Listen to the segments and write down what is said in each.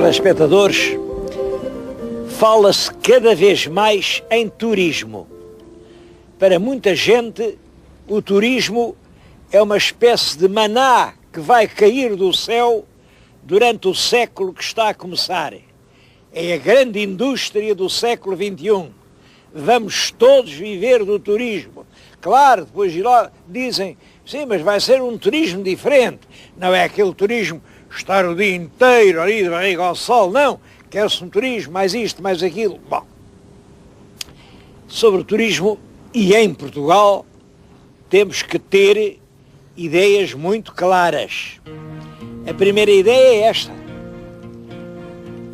telespectadores, fala-se cada vez mais em turismo. Para muita gente, o turismo é uma espécie de maná que vai cair do céu durante o século que está a começar. É a grande indústria do século XXI. Vamos todos viver do turismo. Claro, depois dizem, sim, mas vai ser um turismo diferente. Não é aquele turismo estar o dia inteiro ali de barriga ao sol, não. Quer-se um turismo, mais isto, mais aquilo. Bom, sobre o turismo e em Portugal, temos que ter ideias muito claras. A primeira ideia é esta.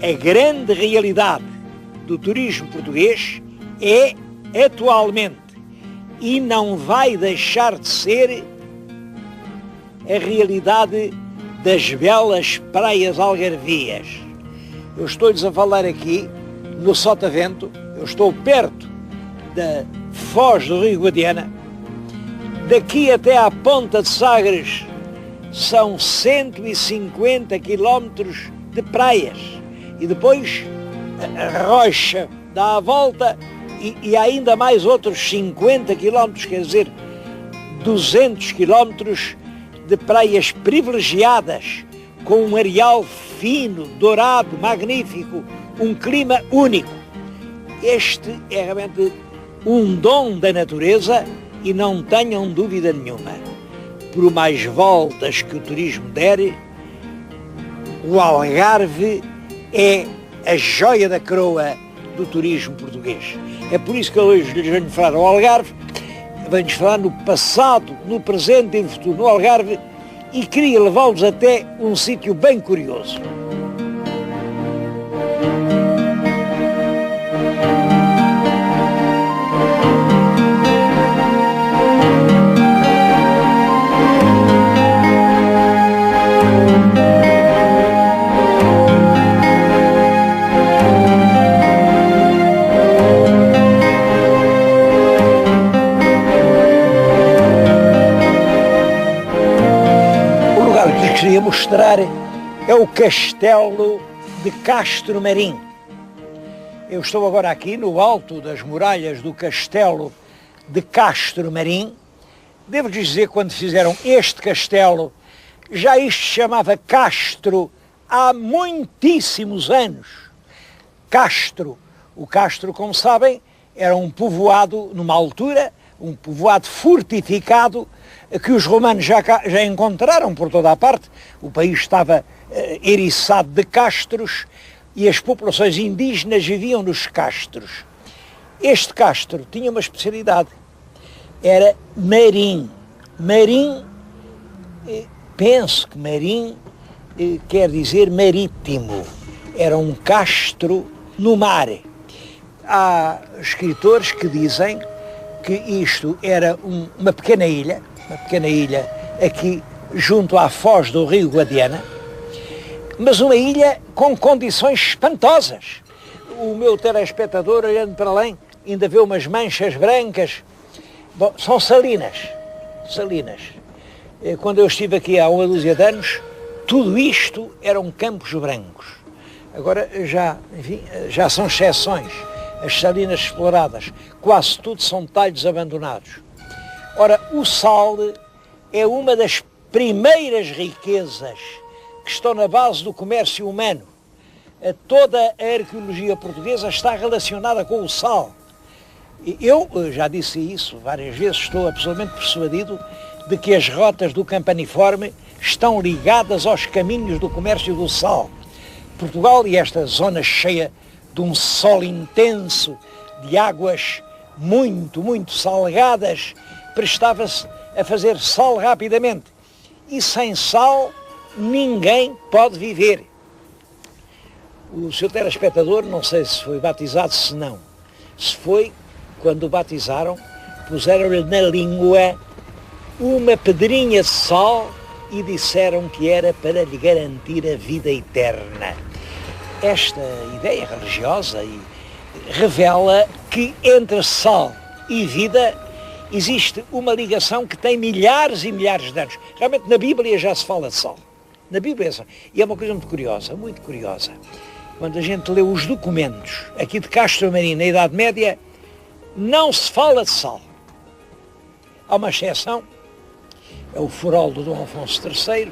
A grande realidade do turismo português é, atualmente, e não vai deixar de ser, a realidade das belas praias algarvias. Eu estou-lhes a falar aqui no Sotavento, eu estou perto da Foz do Rio Guadiana. Daqui até à Ponta de Sagres são 150 quilómetros de praias. E depois a Rocha dá a volta e ainda mais outros 50 quilómetros, quer dizer, 200 quilómetros de praias privilegiadas, com um areal fino, dourado, magnífico, um clima único. Este é realmente um dom da natureza e não tenham dúvida nenhuma. Por mais voltas que o turismo der, o Algarve é a joia da coroa do turismo português. É por isso que hoje lhes venho falar ao Algarve, venho falar no passado, no presente e no futuro no Algarve, e queria levá-los até um sítio bem curioso. Queria mostrar é o Castelo de Castro Marim. Eu estou agora aqui no alto das muralhas do Castelo de Castro Marim. Devo dizer, quando fizeram este castelo, já isto se chamava Castro há muitíssimos anos. O Castro, como sabem, era um povoado, numa altura, um povoado fortificado, que os romanos já encontraram por toda a parte. O país estava eriçado de castros e as populações indígenas viviam nos castros. Este castro tinha uma especialidade, era marim. Marim, penso que marim quer dizer marítimo, era um castro no mar. Há escritores que dizem que isto era uma pequena ilha aqui junto à foz do Rio Guadiana, mas uma ilha com condições espantosas. O meu telespectador, olhando para além, ainda vê umas manchas brancas. Bom, são salinas. Quando eu estive aqui há uma dúzia de anos, tudo isto eram campos brancos. Agora já são exceções. As salinas exploradas, quase tudo são talhos abandonados. Ora, o sal é uma das primeiras riquezas que estão na base do comércio humano. Toda a arqueologia portuguesa está relacionada com o sal. Eu já disse isso várias vezes, estou absolutamente persuadido de que as rotas do Campaniforme estão ligadas aos caminhos do comércio do sal. Portugal e esta zona cheia de um sol intenso, de águas muito, muito salgadas, prestava-se a fazer sal rapidamente. E sem sal, ninguém pode viver. O seu telespectador, não sei se foi batizado, se não. Se foi, quando o batizaram, puseram-lhe na língua uma pedrinha de sal e disseram que era para lhe garantir a vida eterna. Esta ideia religiosa revela que entre sal e vida existe uma ligação que tem milhares e milhares de anos. Realmente na Bíblia já se fala de sal. Na Bíblia e é uma coisa muito curiosa, muito curiosa. Quando a gente lê os documentos aqui de Castro Marim na Idade Média, não se fala de sal. Há uma exceção, é o Forol do Dom Afonso III,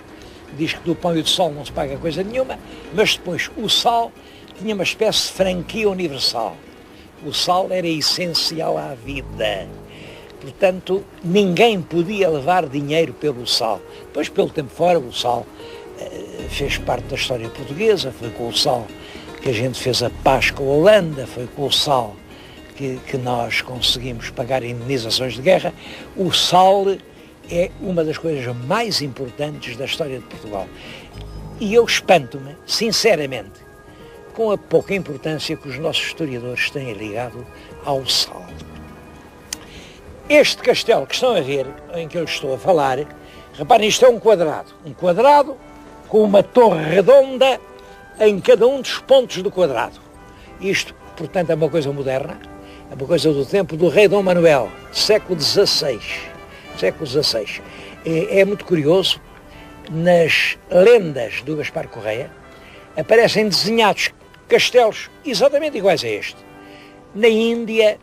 diz que do pão e do sal não se paga coisa nenhuma, mas depois o sal tinha uma espécie de franquia universal. O sal era essencial à vida. Portanto, ninguém podia levar dinheiro pelo sal. Depois, pelo tempo fora, o sal fez parte da história portuguesa, foi com o sal que a gente fez a paz com a Holanda, foi com o sal que nós conseguimos pagar indenizações de guerra. O sal é uma das coisas mais importantes da história de Portugal. E eu espanto-me, sinceramente, com a pouca importância que os nossos historiadores têm ligado ao sal. Este castelo que estão a ver, em que eu estou a falar, reparem, isto é um quadrado com uma torre redonda em cada um dos pontos do quadrado. Isto, portanto, é uma coisa moderna, é uma coisa do tempo do rei Dom Manuel, século XVI. É muito curioso, nas lendas do Gaspar Correia, aparecem desenhados castelos exatamente iguais a este. Na Índia,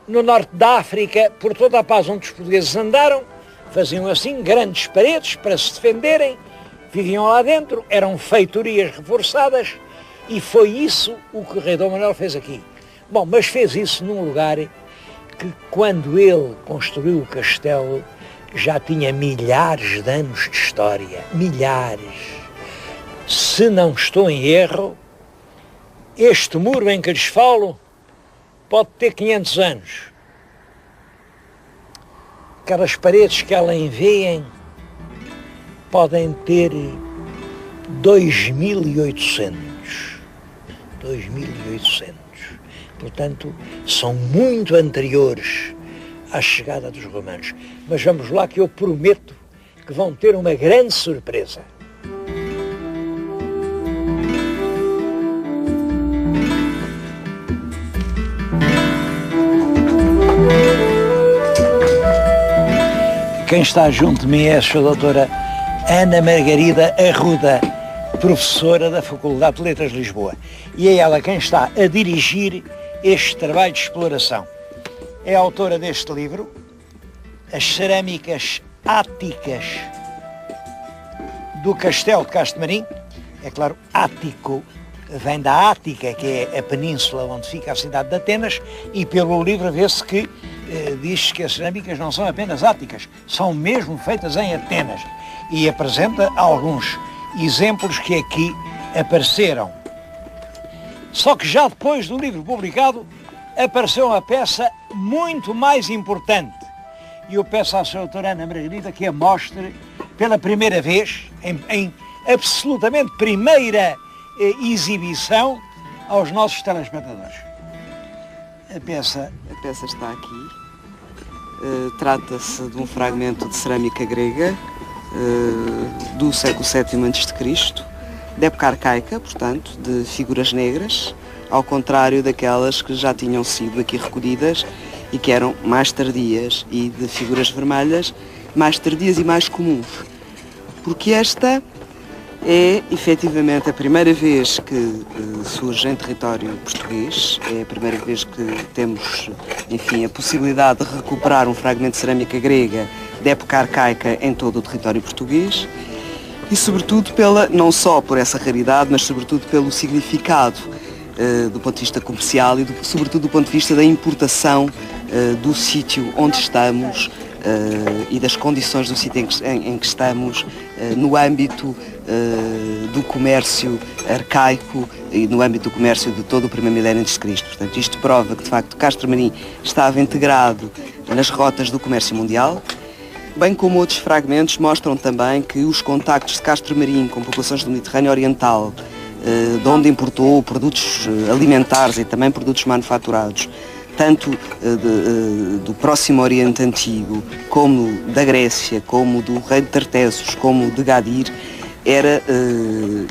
no norte da África, por toda a paz onde os portugueses andaram, faziam assim grandes paredes para se defenderem, viviam lá dentro, eram feitorias reforçadas, e foi isso o que o rei Dom Manuel fez aqui. Bom, mas fez isso num lugar que, quando ele construiu o castelo, já tinha milhares de anos de história. Milhares. Se não estou em erro, este muro em que lhes falo pode ter 500 anos. Aquelas paredes que além veem podem ter 2.800. 2.800. Portanto, são muito anteriores à chegada dos romanos. Mas vamos lá, que eu prometo que vão ter uma grande surpresa. Quem está junto de mim é a sua doutora Ana Margarida Arruda, professora da Faculdade de Letras de Lisboa. E é ela quem está a dirigir este trabalho de exploração. É a autora deste livro, As Cerâmicas Áticas do Castelo de Castro Marim. É claro, ático vem da Ática, que é a península onde fica a cidade de Atenas, e pelo livro vê-se que diz que as cerâmicas não são apenas áticas, são mesmo feitas em Atenas. E apresenta alguns exemplos que aqui apareceram. Só que já depois do livro publicado, apareceu uma peça muito mais importante. E eu peço à sua doutora Ana Margarida que a mostre pela primeira vez, em absolutamente primeira exibição, aos nossos telespectadores. A peça está aqui. Trata-se de um fragmento de cerâmica grega do século VII a.C., de época arcaica, portanto, de figuras negras, ao contrário daquelas que já tinham sido aqui recolhidas e que eram mais tardias, e de figuras vermelhas mais tardias e mais comuns. Porque esta é efetivamente a primeira vez que surge em território português, é a primeira vez que temos, enfim, a possibilidade de recuperar um fragmento de cerâmica grega de época arcaica em todo o território português, e sobretudo não só por essa raridade, mas sobretudo pelo significado do ponto de vista comercial e sobretudo do ponto de vista da importação do sítio onde estamos e das condições do sítio em que estamos no âmbito do comércio arcaico e no âmbito do comércio de todo o primeiro milénio antes de Cristo. Portanto, isto prova que, de facto, Castro Marim estava integrado nas rotas do comércio mundial, bem como outros fragmentos mostram também que os contactos de Castro Marim com populações do Mediterrâneo Oriental, de onde importou produtos alimentares e também produtos manufaturados, tanto do Próximo Oriente Antigo, como da Grécia, como do rei de Tartessos, como de Gadir,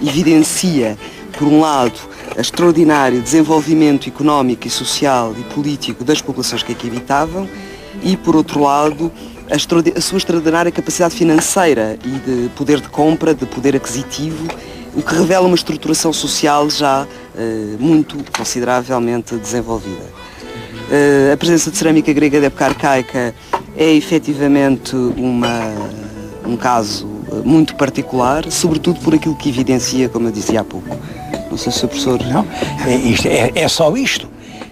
evidencia, por um lado, o extraordinário desenvolvimento económico e social e político das populações que aqui habitavam e, por outro lado, a sua extraordinária capacidade financeira e de poder de compra, de poder aquisitivo, o que revela uma estruturação social já muito consideravelmente desenvolvida. A presença de cerâmica grega da época arcaica é efetivamente um caso muito particular, sobretudo por aquilo que evidencia, como eu dizia há pouco. Não sei se o professor... Não, é só isto.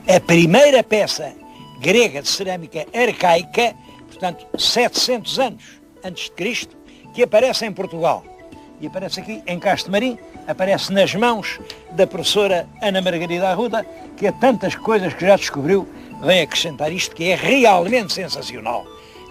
A primeira peça grega de cerâmica arcaica, portanto 700 anos antes de Cristo, que aparece em Portugal. E aparece aqui em Castro Marim, aparece nas mãos da professora Ana Margarida Arruda, que a tantas coisas que já descobriu, vem acrescentar isto, que é realmente sensacional.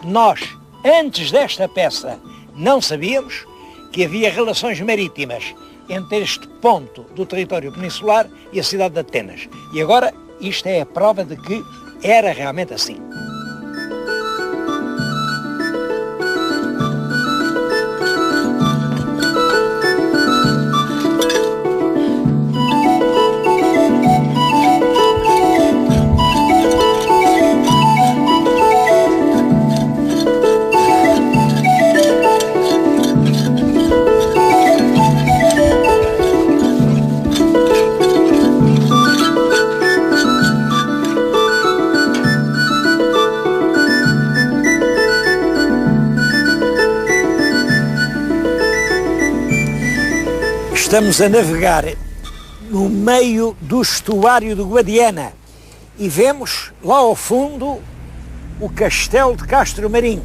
Nós, antes desta peça, não sabíamos que havia relações marítimas entre este ponto do território peninsular e a cidade de Atenas. E agora, isto é a prova de que era realmente assim. Estamos a navegar no meio do estuário do Guadiana e vemos lá ao fundo o castelo de Castro Marim.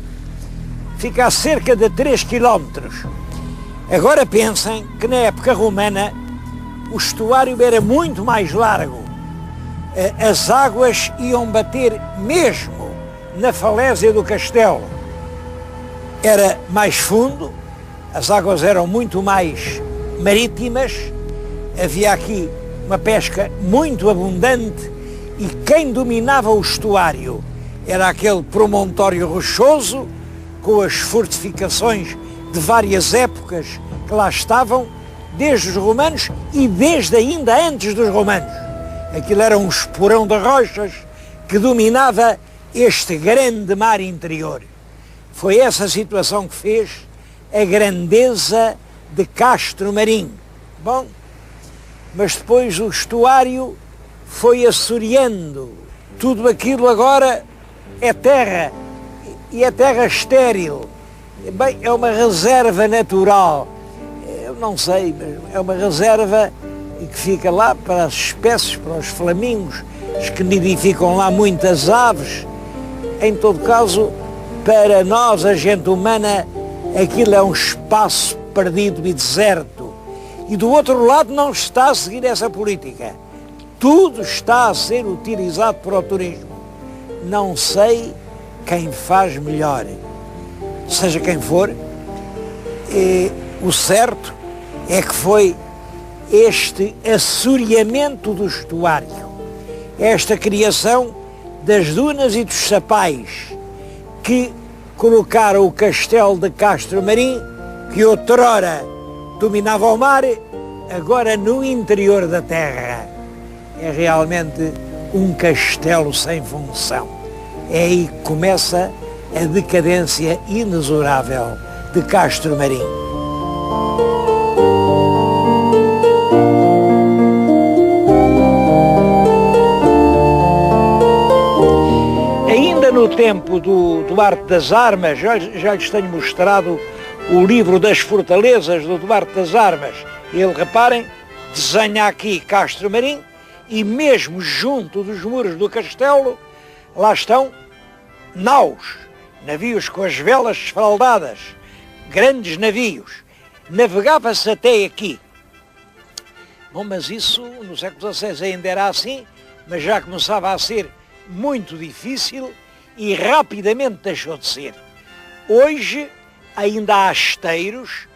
Fica a cerca de 3 quilómetros. Agora pensem que na época romana o estuário era muito mais largo. As águas iam bater mesmo na falésia do castelo. Era mais fundo, as águas eram muito mais marítimas, havia aqui uma pesca muito abundante e quem dominava o estuário era aquele promontório rochoso com as fortificações de várias épocas que lá estavam, desde os romanos e desde ainda antes dos romanos. Aquilo era um esporão de rochas que dominava este grande mar interior. Foi essa situação que fez a grandeza de Castro Marim. Bom, mas depois o estuário foi assoreando. Tudo aquilo agora é terra, e é terra estéril. Bem, é uma reserva natural. Eu não sei, mas é uma reserva que fica lá para as espécies, para os flamingos, que nidificam lá muitas aves. Em todo caso, para nós, a gente humana, aquilo é um espaço perdido e deserto. E do outro lado não está a seguir essa política. Tudo está a ser utilizado para o turismo. Não sei quem faz melhor. Seja quem for, o certo é que foi este assoreamento do estuário, esta criação das dunas e dos sapais que colocaram o castelo de Castro Marim, que outrora dominava o mar, agora no interior da terra. É realmente um castelo sem função. É aí que começa a decadência inexorável de Castro Marim. Ainda no tempo do Duarte das Armas, já lhes tenho mostrado o livro das fortalezas do Duarte das Armas. Ele, reparem, desenha aqui Castro Marim e mesmo junto dos muros do castelo, lá estão naus, navios com as velas esfaldadas, grandes navios. Navegava-se até aqui. Bom, mas isso no século XVI ainda era assim, mas já começava a ser muito difícil e rapidamente deixou de ser. Hoje ainda há esteiros,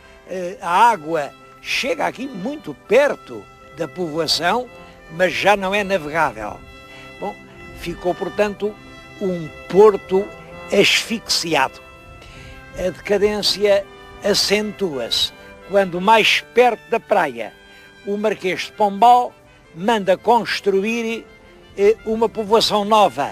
a água chega aqui muito perto da povoação, mas já não é navegável. Bom, ficou, portanto, um porto asfixiado. A decadência acentua-se quando, mais perto da praia, o Marquês de Pombal manda construir uma povoação nova,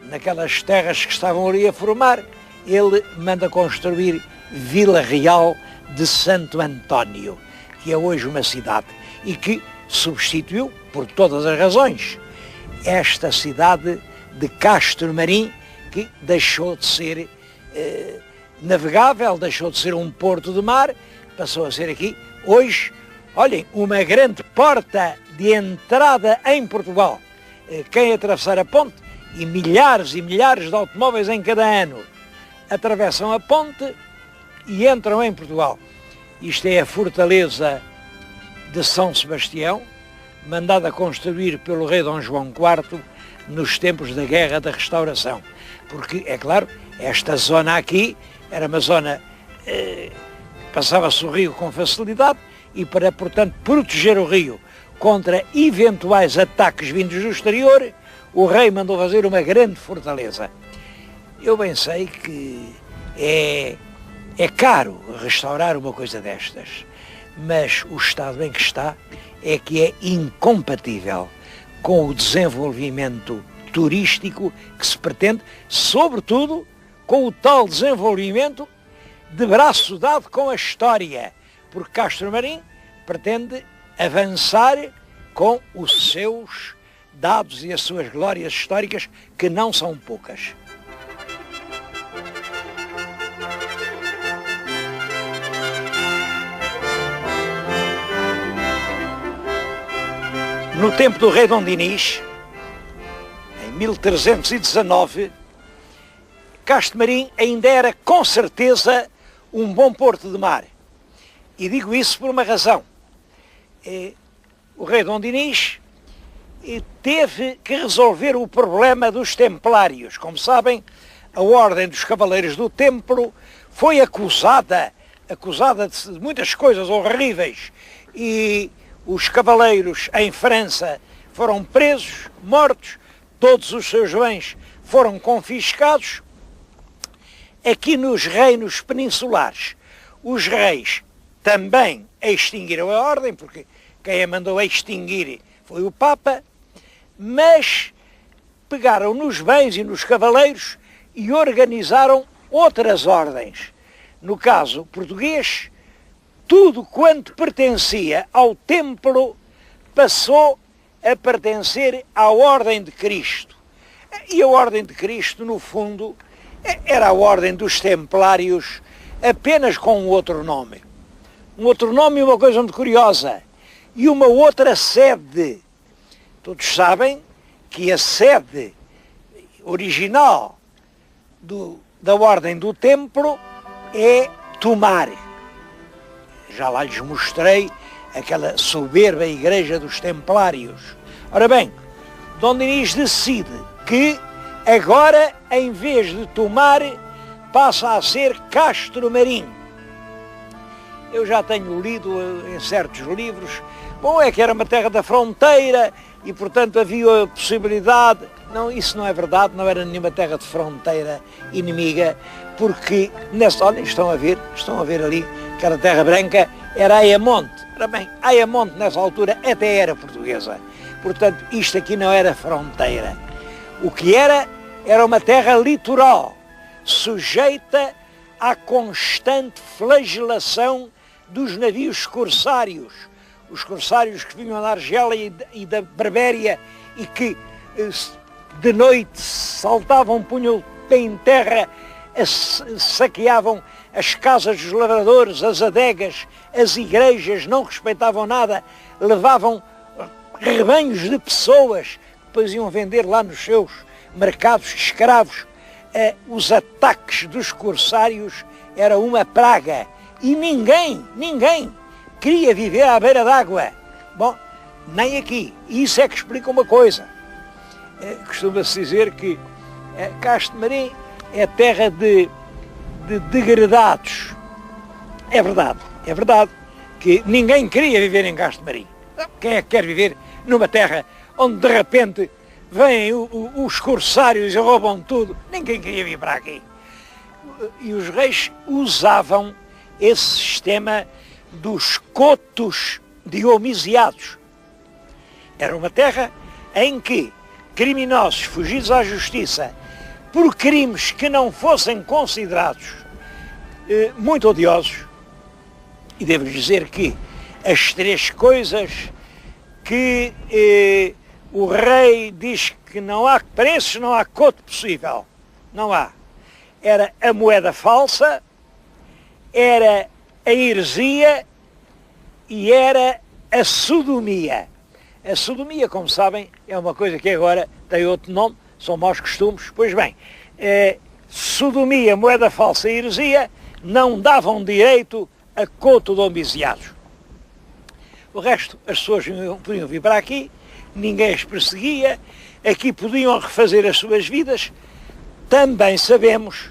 naquelas terras que estavam ali a formar, ele manda construir Vila Real de Santo António, que é hoje uma cidade, e que substituiu, por todas as razões, esta cidade de Castro Marim, que deixou de ser navegável, deixou de ser um porto de mar, passou a ser aqui, hoje, olhem, uma grande porta de entrada em Portugal. Quem atravessar a ponte, e milhares de automóveis em cada ano atravessam a ponte e entram em Portugal. Isto é a fortaleza de São Sebastião, mandada construir pelo rei Dom João IV nos tempos da Guerra da Restauração. Porque, é claro, esta zona aqui era uma zona, passava-se o rio com facilidade e para, portanto, proteger o rio contra eventuais ataques vindos do exterior, o rei mandou fazer uma grande fortaleza. Eu bem sei que é caro restaurar uma coisa destas, mas o estado em que está é que é incompatível com o desenvolvimento turístico que se pretende, sobretudo com o tal desenvolvimento de braço dado com a história, porque Castro Marim pretende avançar com os seus dados e as suas glórias históricas, que não são poucas. No tempo do rei Dom Dinis, em 1319, Castro Marim ainda era com certeza um bom porto de mar. E digo isso por uma razão. O rei Dom Dinis teve que resolver o problema dos templários. Como sabem, a Ordem dos Cavaleiros do Templo foi acusada de muitas coisas horríveis, e os cavaleiros em França foram presos, mortos, todos os seus bens foram confiscados. Aqui nos reinos peninsulares, os reis também extinguiram a ordem, porque quem a mandou extinguir foi o Papa, mas pegaram nos bens e nos cavaleiros e organizaram outras ordens. No caso português, tudo quanto pertencia ao templo passou a pertencer à Ordem de Cristo. E a Ordem de Cristo, no fundo, era a Ordem dos Templários, apenas com um outro nome. Um outro nome e uma coisa muito curiosa. E uma outra sede. Todos sabem que a sede original da Ordem do Templo é Tomar. Já lá lhes mostrei aquela soberba igreja dos Templários. Ora bem, Dom Dinis decide que agora, em vez de Tomar, passa a ser Castro Marim. Eu já tenho lido em certos livros, bom, é que era uma terra da fronteira e, portanto, havia a possibilidade. Não, isso não é verdade, não era nenhuma terra de fronteira inimiga, porque, olha, estão a ver ali, aquela terra branca, era Ayamonte. Ora bem, Ayamonte, nessa altura, até era portuguesa. Portanto, isto aqui não era fronteira. O que era uma terra litoral, sujeita à constante flagelação dos navios corsários. Os corsários que vinham da Argélia e da Berbéria e que de noite saltavam, punham o pé em terra, saqueavam as casas dos lavradores, as adegas, as igrejas, não respeitavam nada, levavam rebanhos de pessoas que depois iam vender lá nos seus mercados escravos. Os ataques dos corsários eram uma praga e ninguém queria viver à beira d'água. Bom, nem aqui. Isso é que explica uma coisa. Costuma-se dizer que Castro Marim é terra de degradados. É verdade que ninguém queria viver em Castro Marim. Quem é que quer viver numa terra onde de repente vêm os corsários e roubam tudo? Ninguém queria vir para aqui. E os reis usavam esse sistema dos cotos de homiziados. Era uma terra em que criminosos fugidos à justiça por crimes que não fossem considerados muito odiosos. E devo dizer que as três coisas que o rei diz que não há preços, não há coto possível. Não há. Era a moeda falsa, era a heresia e era a sodomia. A sodomia, como sabem, é uma coisa que agora tem outro nome, são maus costumes. Pois bem, sodomia, moeda falsa e heresia não davam direito a coto de homicidados. O resto, as pessoas podiam vir para aqui, ninguém as perseguia, aqui podiam refazer as suas vidas. Também sabemos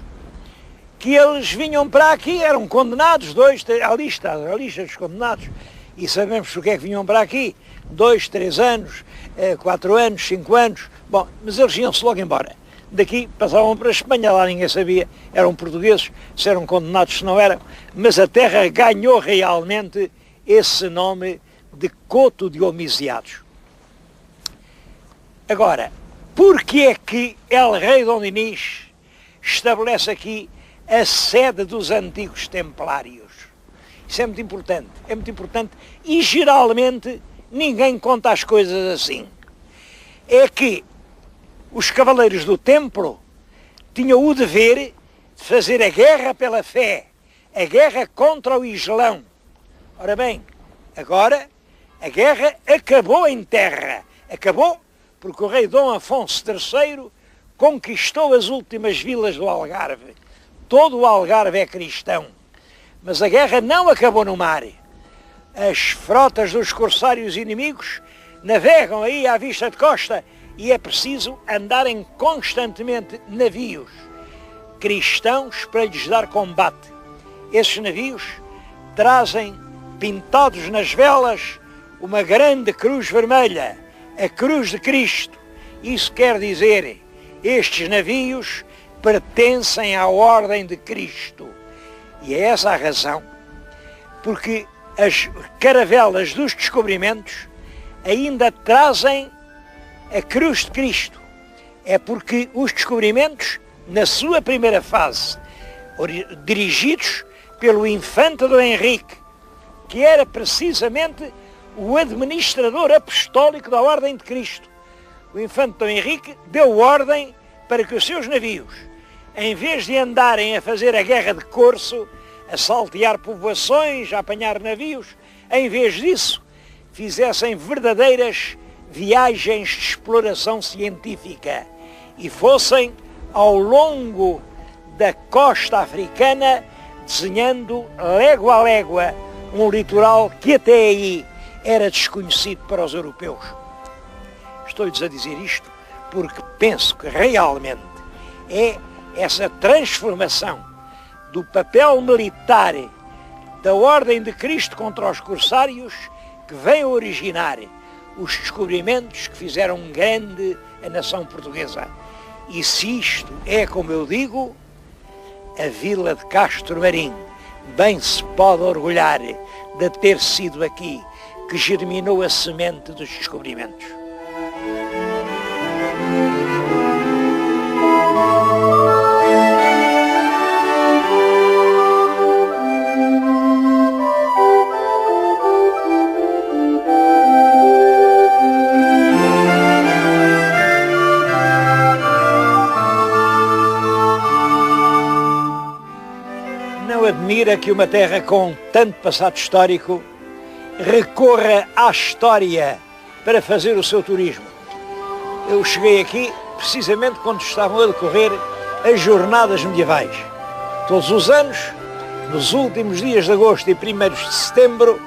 que eles vinham para aqui, eram condenados, a lista dos condenados, e sabemos o que é que vinham para aqui, 2, 3 anos, 4 anos, 5 anos, bom, mas eles iam-se logo embora. Daqui passavam para a Espanha, lá ninguém sabia, eram portugueses, se eram condenados, se não eram, mas a terra ganhou realmente esse nome de coto de homicidados. Agora, porquê é que El Rei Dom Dinis estabelece aqui a sede dos antigos templários? Isso é muito importante e geralmente ninguém conta as coisas assim. É que os cavaleiros do templo tinham o dever de fazer a guerra pela fé, a guerra contra o Islão. Ora bem, agora a guerra acabou em terra, acabou porque o rei Dom Afonso III conquistou as últimas vilas do Algarve. Todo o Algarve é cristão. Mas a guerra não acabou no mar. As frotas dos corsários inimigos navegam aí à vista de costa e é preciso andarem constantemente navios cristãos para lhes dar combate. Esses navios trazem pintados nas velas uma grande cruz vermelha, a cruz de Cristo. Isso quer dizer, estes navios pertencem à ordem de Cristo. E é essa a razão, porque as caravelas dos descobrimentos ainda trazem a cruz de Cristo. É porque os descobrimentos, na sua primeira fase, dirigidos pelo infante Dom Henrique, que era precisamente o administrador apostólico da Ordem de Cristo. O infante Dom Henrique deu ordem para que os seus navios, em vez de andarem a fazer a guerra de corso, a saltear povoações, a apanhar navios, em vez disso, fizessem verdadeiras viagens de exploração científica e fossem ao longo da costa africana, desenhando légua a légua um litoral que até aí era desconhecido para os europeus. Estou-lhes a dizer isto porque penso que realmente é essa transformação do papel militar da Ordem de Cristo contra os corsários que vem a originar os descobrimentos que fizeram grande a nação portuguesa. E se isto é, como eu digo, a vila de Castro Marim bem se pode orgulhar de ter sido aqui que germinou a semente dos descobrimentos. Não admira que uma terra com tanto passado histórico recorra à história para fazer o seu turismo. Eu cheguei aqui precisamente quando estavam a decorrer as jornadas medievais. Todos os anos, nos últimos dias de agosto e 1º de setembro,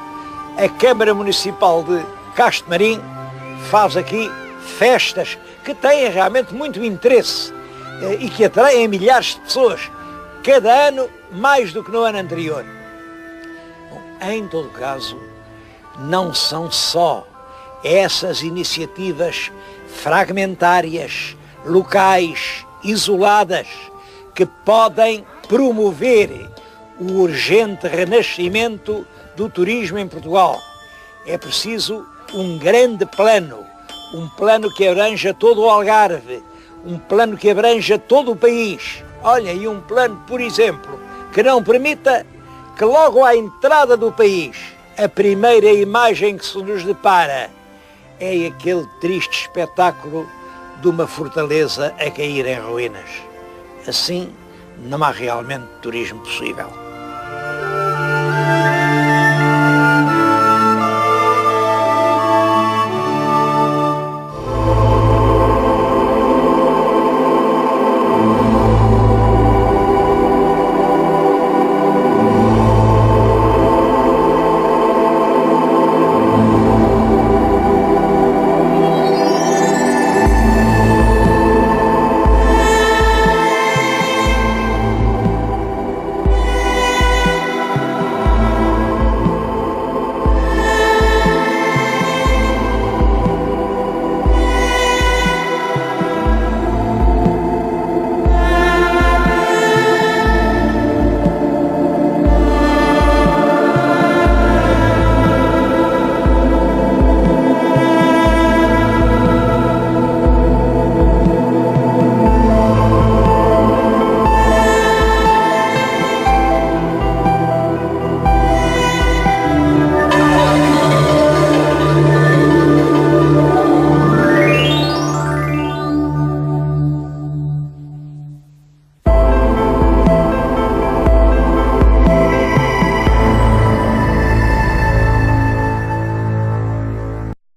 a Câmara Municipal de Castro Marim faz aqui festas que têm realmente muito interesse e que atraem milhares de pessoas, cada ano mais do que no ano anterior. Bom, em todo caso, não são só essas iniciativas fragmentárias, locais, isoladas, que podem promover o urgente renascimento do turismo em Portugal. É preciso um grande plano, um plano que abranja todo o Algarve, um plano que abranja todo o país. Olha, e um plano, por exemplo, que não permita que logo à entrada do país, a primeira imagem que se nos depara é aquele triste espetáculo de uma fortaleza a cair em ruínas. Assim, não há realmente turismo possível.